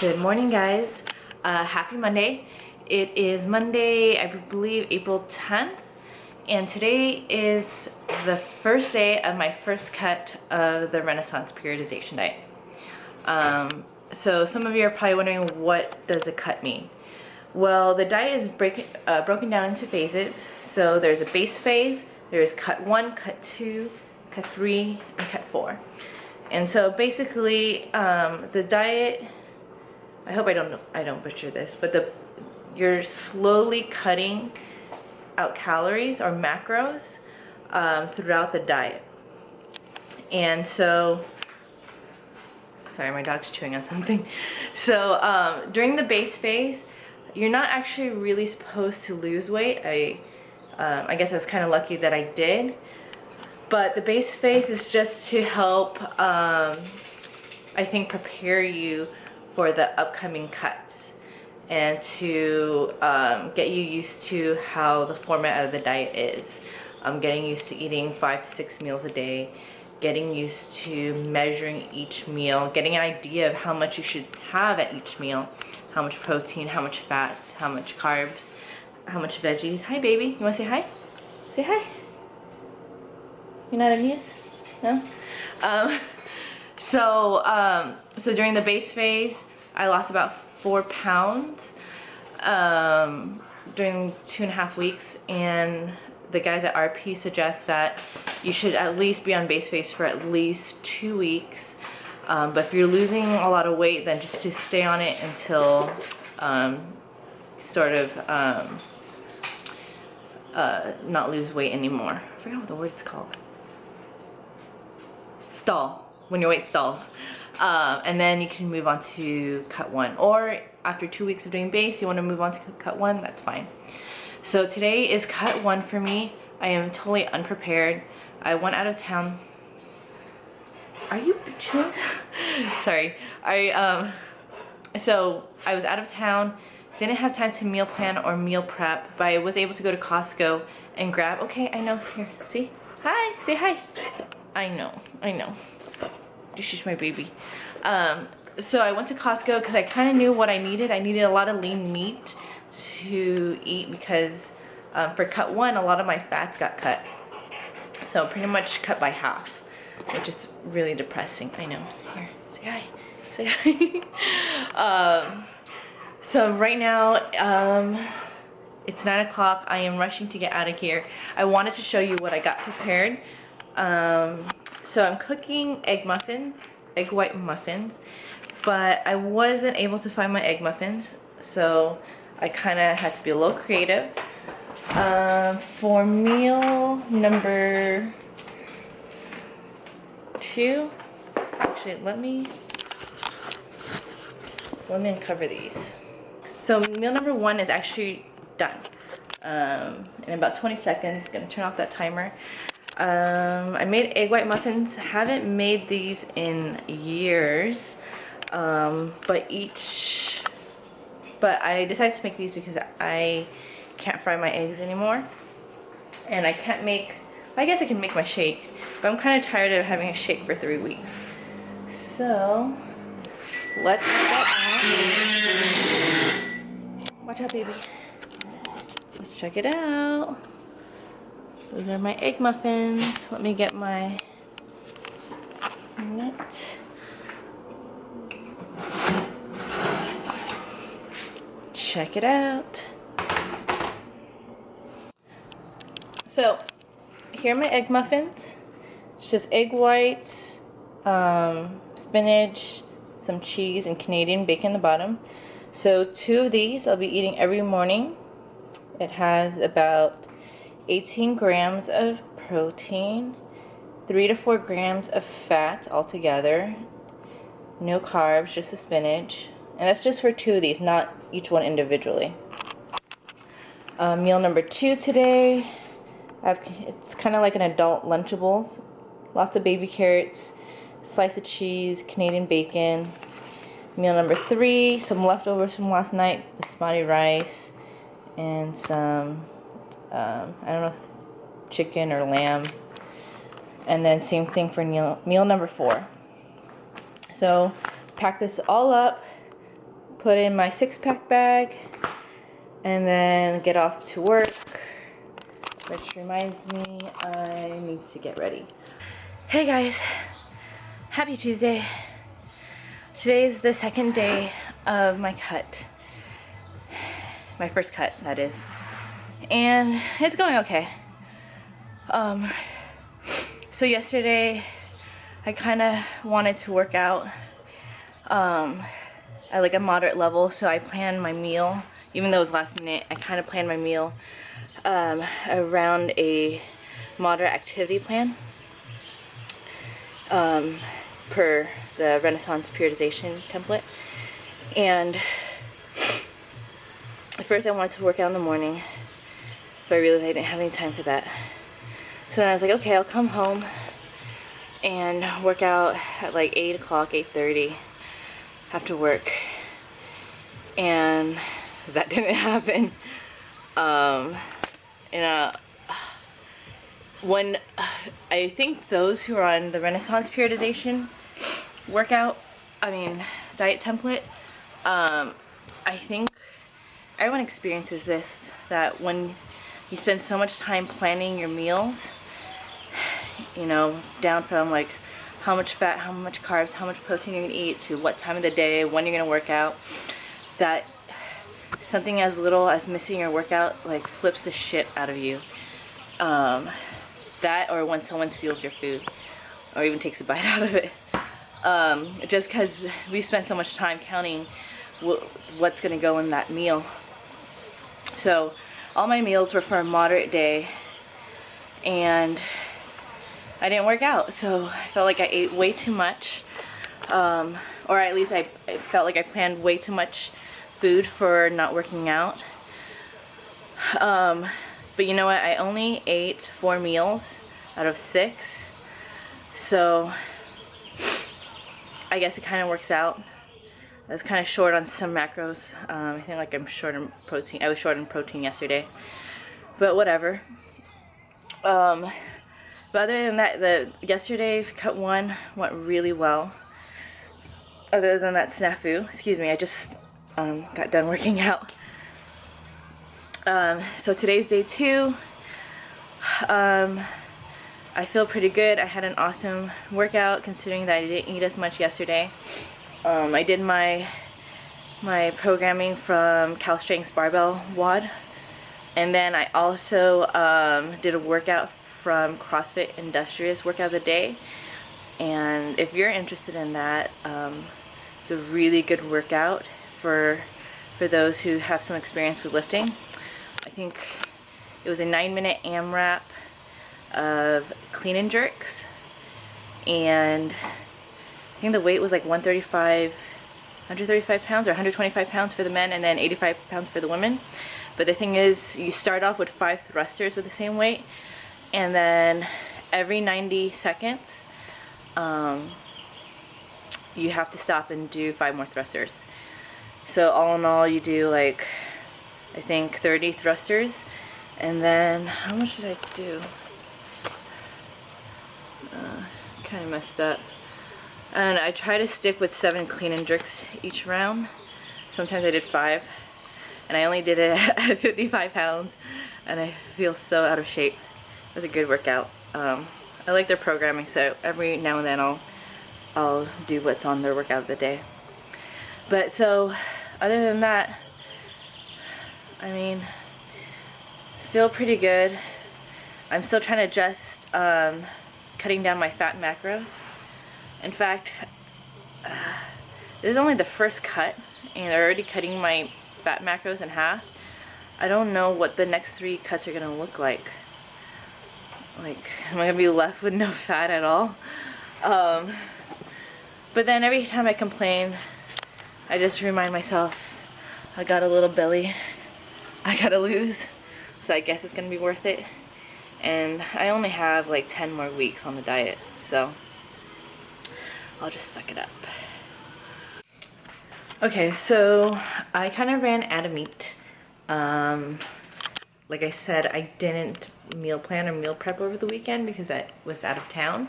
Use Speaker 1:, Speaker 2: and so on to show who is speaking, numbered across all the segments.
Speaker 1: Good morning, guys. Happy Monday. It is Monday, I believe April 10th, and today is the first day of my first cut of the Renaissance Periodization Diet. So some of you are probably wondering, what does a cut mean? Well, the diet is broken down into phases. So there's a base phase, there's cut 1, cut 2, cut 3, and cut 4. And so basically, the diet, I hope I don't butcher this, but you're slowly cutting out calories or macros throughout the diet. And so, sorry, my dog's chewing on something. So during the base phase, you're not actually really supposed to lose weight. I guess I was kind of lucky that I did. But the base phase is just to help, I think, prepare you for the upcoming cuts and to get you used to how the format of the diet is. Getting used to eating 5 to 6 meals a day, getting used to measuring each meal, getting an idea of how much you should have at each meal, how much protein, how much fats, how much carbs, how much veggies. Hi, baby. You want to say hi? Say hi. You're not amused? No? So during the base phase, I lost about 4 pounds during 2.5 weeks, and the guys at RP suggest that you should at least be on base phase for at least 2 weeks. But if you're losing a lot of weight, then just to stay on it until not lose weight anymore. I forgot what the word's called. Stall, when your weight stalls. And then you can move on to cut 1, or after 2 weeks of doing base you want to move on to cut 1, that's fine. So today is cut 1 for me. I am totally unprepared. I went out of town. Are you chewing? Sorry. So I was out of town, didn't have time to meal plan or meal prep, but I was able to go to Costco and grab, okay, I know, here, see? Hi, say hi. I know. This is my baby. So I went to Costco because I kind of knew what I needed. I needed a lot of lean meat to eat because for cut 1, a lot of my fats got cut. So pretty much cut by half, which is really depressing. I know. Here, say hi. Say hi. So right now, it's 9 o'clock. I am rushing to get out of here. I wanted to show you what I got prepared. So I'm cooking egg white muffins, but I wasn't able to find my egg muffins, so I kind of had to be a little creative. For meal number 2, actually let me uncover these. So meal number 1 is actually done in about 20 seconds. Gonna turn off that timer. I made egg white muffins. Haven't made these in years, but I decided to make these because I can't fry my eggs anymore, and I can't make, I guess I can make my shake, but I'm kind of tired of having a shake for 3 weeks. So let's get out. Watch out, baby. Let's check it out. Those are my egg muffins. Let me get my net. Check it out. So here are my egg muffins. It's just egg whites, spinach, some cheese, and Canadian bacon in the bottom. So 2 of these I'll be eating every morning. It has about 18 grams of protein, 3 to 4 grams of fat altogether, no carbs, just the spinach, and that's just for 2 of these, not each one individually. Meal number 2 today, it's kind of like an adult Lunchables, lots of baby carrots, slice of cheese, Canadian bacon. Meal number 3, some leftovers from last night, basmati rice, and some I don't know if it's chicken or lamb. And then same thing for meal number 4. So pack this all up, put in my 6-pack bag, and then get off to work, which reminds me I need to get ready. Hey guys, happy Tuesday. Today is the second day of my cut. My first cut, that is. And it's going okay. So yesterday I kind of wanted to work out at like a moderate level, so I planned my meal. Even though it was last minute, I kind of planned my meal around a moderate activity plan per the Renaissance Periodization template. And at first I wanted to work out in the morning, but I realized I didn't have any time for that. So then I was like, okay, I'll come home and work out at like 8 o'clock, 8:30 after work. And that didn't happen. When I think those who are on the Renaissance Periodization diet template, I think everyone experiences this, that when you spend so much time planning your meals, you know, down from like how much fat, how much carbs, how much protein you're gonna eat, to what time of the day, when you're gonna work out, that something as little as missing your workout like flips the shit out of you. That, or when someone steals your food or even takes a bite out of it. Just because we spent so much time counting what's gonna go in that meal. So all my meals were for a moderate day, and I didn't work out, so I felt like I ate way too much, or at least I felt like I planned way too much food for not working out. But you know what, I only ate 4 meals out of 6, so I guess it kind of works out. I was kind of short on some macros. I think like I'm short on protein. I was short on protein yesterday, but whatever. But other than that, yesterday cut 1 went really well. Other than that snafu, excuse me, I just got done working out. So today's day 2. I feel pretty good. I had an awesome workout considering that I didn't eat as much yesterday. I did my programming from Cal Strength's Barbellwod, and then I also did a workout from CrossFit Industrious Workout of the Day. And if you're interested in that, it's a really good workout for those who have some experience with lifting. I think it was a 9-minute AMRAP of clean and jerks, and I think the weight was like 135 pounds or 125 pounds for the men, and then 85 pounds for the women. But the thing is, you start off with 5 thrusters with the same weight, and then every 90 seconds you have to stop and do 5 more thrusters. So all in all, you do like, I think 30 thrusters. And then how much did I do? Kind of messed up. And I try to stick with 7 clean and jerks each round. Sometimes I did 5, and I only did it at 55 pounds, and I feel so out of shape. It was a good workout. I like their programming, so every now and then I'll do what's on their workout of the day. But so other than that, I mean, I feel pretty good. I'm still trying to adjust cutting down my fat macros. In fact, this is only the first cut, and they're already cutting my fat macros in half. I don't know what the next 3 cuts are gonna look like. Like, am I gonna be left with no fat at all? But then every time I complain, I just remind myself, I got a little belly I gotta lose, so I guess it's gonna be worth it. And I only have like 10 more weeks on the diet, so I'll just suck it up. Okay, so I kind of ran out of meat. Like I said, I didn't meal plan or meal prep over the weekend because I was out of town.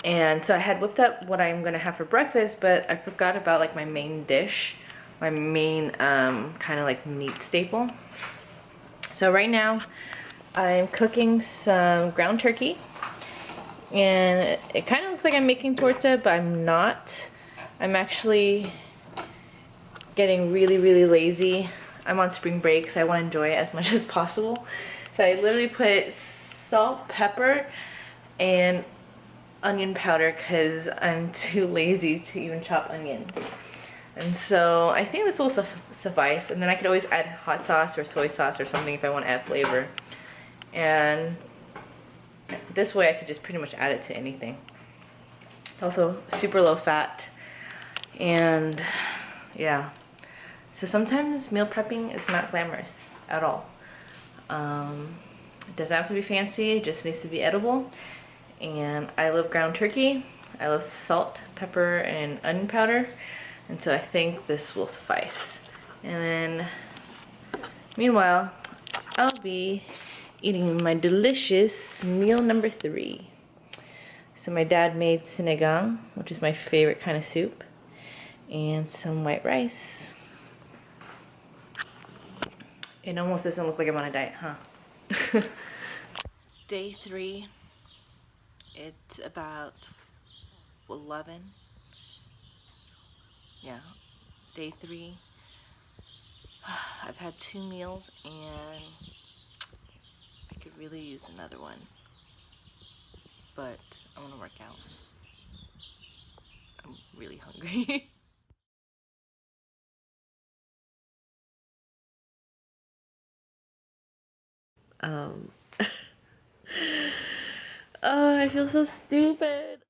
Speaker 1: And so I had whipped up what I'm gonna have for breakfast, but I forgot about like my main dish, my main kind of like meat staple. So right now I'm cooking some ground turkey, and it kind of looks like I'm making torta, but I'm not. I'm actually getting really lazy. I'm on spring break, so I want to enjoy it as much as possible. So I literally put salt, pepper, and onion powder because I'm too lazy to even chop onions. And so I think this will suffice. And then I could always add hot sauce or soy sauce or something if I want to add flavor. And this way I could just pretty much add it to anything. It's also super low fat. And yeah. So sometimes meal prepping is not glamorous at all. It doesn't have to be fancy, it just needs to be edible. And I love ground turkey. I love salt, pepper, and onion powder. And so I think this will suffice. And then, meanwhile, I'll be eating my delicious meal number 3. So my dad made sinigang, which is my favorite kind of soup, and some white rice. It almost doesn't look like I'm on a diet, huh? Day 3. It's about 11. Yeah, day 3. I've had 2 meals and I could really use another one. But I want to work out. I'm really hungry. um Oh, I feel so stupid.